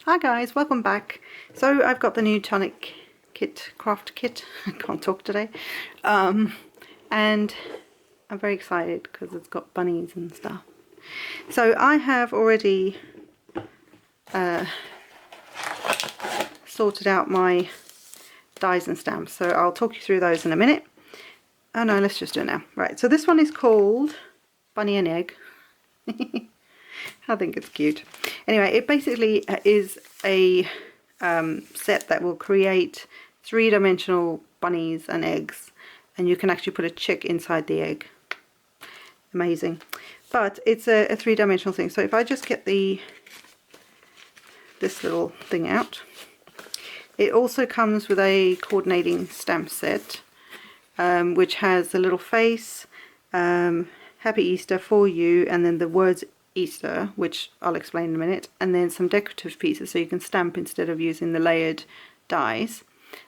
Hi guys, welcome back. So I've got the new Tonic craft kit. I can't talk today. And I'm very excited because it's got bunnies and stuff. So I have already sorted out my dies and stamps. So I'll talk you through those in a minute. Oh no, let's just do it now. Right, so this one is called Bunny and Egg. I think it's cute. Anyway, it basically is a set that will create three-dimensional bunnies and eggs, and you can actually put a chick inside the egg. Amazing. But it's a three-dimensional thing. So if I just get this little thing out, it also comes with a coordinating stamp set, which has a little face, Happy Easter for you, and then the words Easter, which I'll explain in a minute, and then some decorative pieces so you can stamp instead of using the layered dies,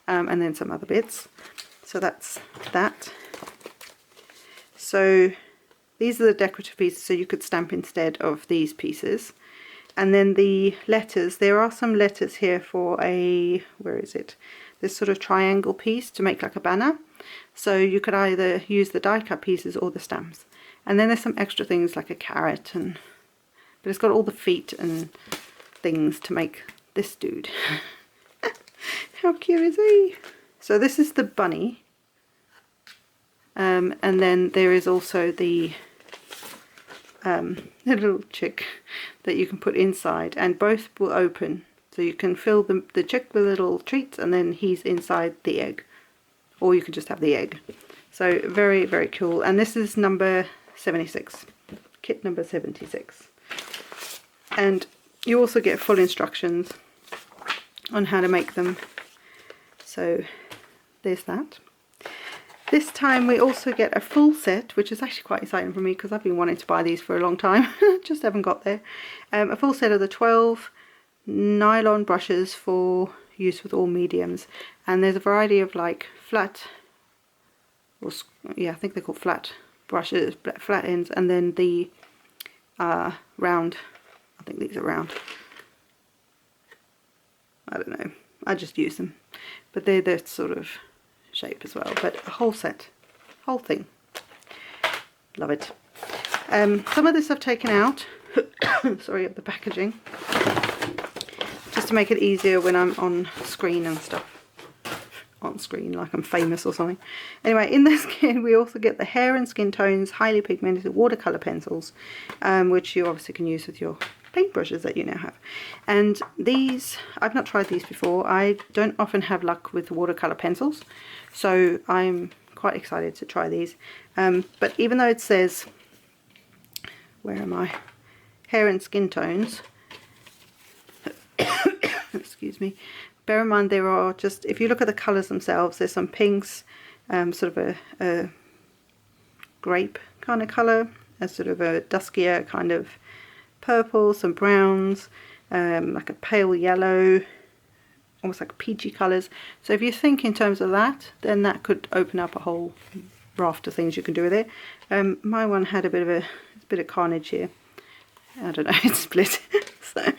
and then some other bits. So that's that. So these are the decorative pieces, so you could stamp instead of these pieces. And then the letters, there are some letters here for a, where is it, this sort of triangle piece to make like a banner. So you could either use the die cut pieces or the stamps. And then there's some extra things like a carrot, but it's got all the feet and things to make this dude. How cute is he? So this is the bunny, and then there is also the little chick that you can put inside, and both will open, so you can fill the chick with little treats, and then he's inside the egg, or you could just have the egg. So very, very cool. And this is number 76, kit number 76. And you also get full instructions on how to make them. So there's that. This time we also get a full set, which is actually quite exciting for me because I've been wanting to buy these for a long time. Just haven't got there. A full set of the 12 nylon brushes for use with all mediums. And there's a variety of like flat, or yeah, I think they're called flat brushes, flat ends, and then the round. I think these are round. I don't know. I just use them, but they're that sort of shape as well. But a whole set, whole thing. Love it. Some of this I've taken out. Sorry, of the packaging, just to make it easier when I'm on screen and stuff. On screen like I'm famous or something. Anyway, in this kit we also get the hair and skin tones, highly pigmented watercolor pencils, which you obviously can use with your paintbrushes that you now have. And these, I've not tried these before. I don't often have luck with watercolor pencils, so I'm quite excited to try these. But even though it says, where am I, hair and skin tones, excuse me, bear in mind there are just, if you look at the colours themselves, there's some pinks, sort of a grape kind of colour, a sort of a duskier kind of purple, some browns, like a pale yellow, almost like peachy colours. So if you think in terms of that, then that could open up a whole raft of things you can do with it. My one had a bit of carnage here. I don't know, it's split. So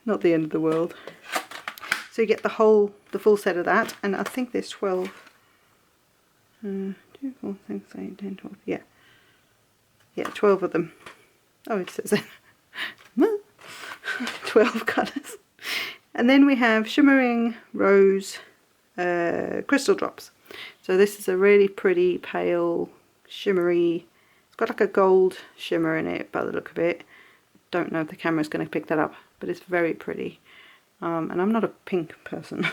not the end of the world. So you get the full set of that, and I think there's 12. 2, 4, 6, 8, 10, 12. Yeah, 12 of them. Oh, it says it. 12 colours. And then we have shimmering rose crystal drops. So this is a really pretty pale shimmery. It's got like a gold shimmer in it by the look of it. Don't know if the camera's going to pick that up, but it's very pretty. And I'm not a pink person,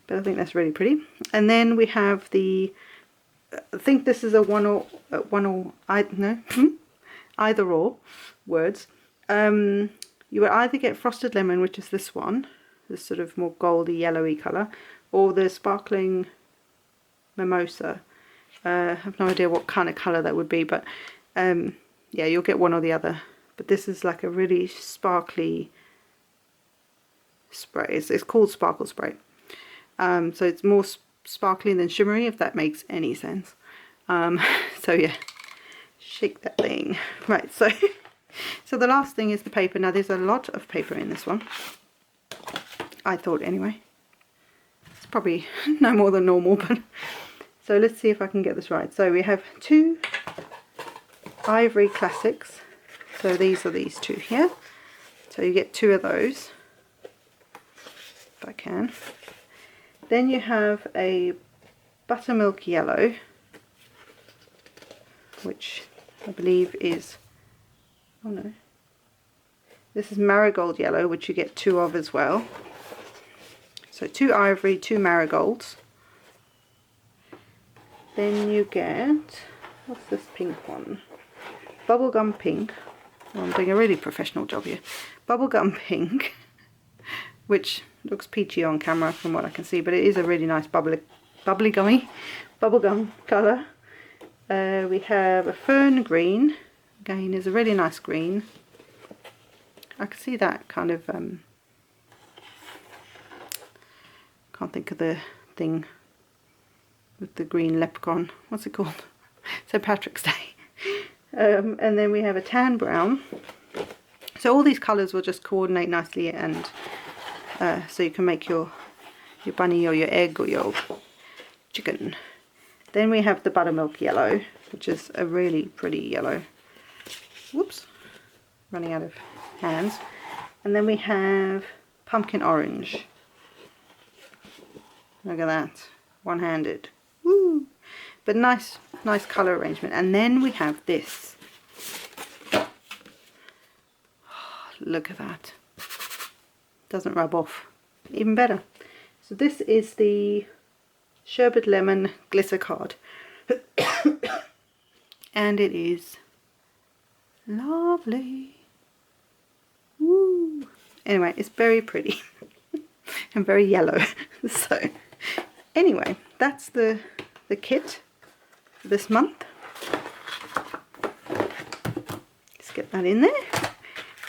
but I think that's really pretty. And then we have the, I think this is a either or words. You would either get frosted lemon, which is this one, this sort of more goldy yellowy colour, or the sparkling mimosa. I have no idea what kind of colour that would be, but yeah, you'll get one or the other. But this is like a really sparkly spray. It's called Sparkle Spray. So it's more sparkly than shimmery, if that makes any sense. So yeah, shake that thing. Right, so So the last thing is the paper. Now there's a lot of paper in this one, I thought anyway. It's probably no more than normal, but so let's see if I can get this right. So we have 2 Ivory Classics. So these are these 2 here. So you get 2 of those, if I can. Then you have a Buttermilk Yellow, which I believe is, oh no, this is Marigold Yellow, which you get 2 of as well. So 2 ivory, 2 marigolds. Then you get, what's this pink one? Bubblegum Pink. Well, I'm doing a really professional job here. Bubblegum Pink, which looks peachy on camera from what I can see, but it is a really nice bubblegum colour. We have a Fern Green. Again, is a really nice green. I can see that kind of, can't think of the thing with the green leprechaun. What's it called? St. Patrick's Day. And then we have a Tan Brown. So all these colours will just coordinate nicely, and so you can make your bunny or your egg or your chicken. Then we have the Buttermilk Yellow, which is a really pretty yellow. Whoops, running out of hands. And then we have Pumpkin Orange. Look at that, one-handed. Woo! But nice colour arrangement. And then we have this. Oh, look at that. Doesn't rub off. Even better. So this is the Sherbet Lemon Glitter card. And it is lovely. Woo! Anyway, it's very pretty. And very yellow. So anyway, that's the kit for this month. Let's get that in there.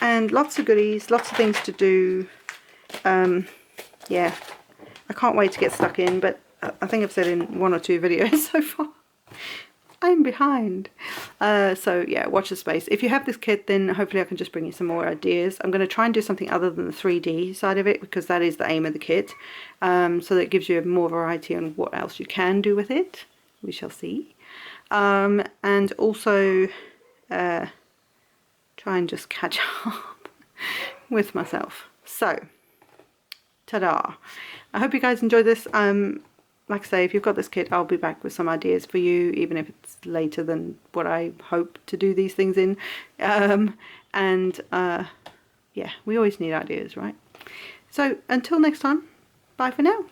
And lots of goodies, lots of things to do. Yeah, I can't wait to get stuck in, but I think I've said in 1 or 2 videos so far, I'm behind. So yeah, watch the space. If you have this kit, then hopefully I can just bring you some more ideas. I'm going to try and do something other than the 3D side of it, because that is the aim of the kit. So that it gives you more variety on what else you can do with it. We shall see. And also try and just catch up with myself. So, ta-da! I hope you guys enjoyed this. Like I say, if you've got this kit, I'll be back with some ideas for you, even if it's later than what I hope to do these things in. Yeah, we always need ideas, right? So until next time, bye for now.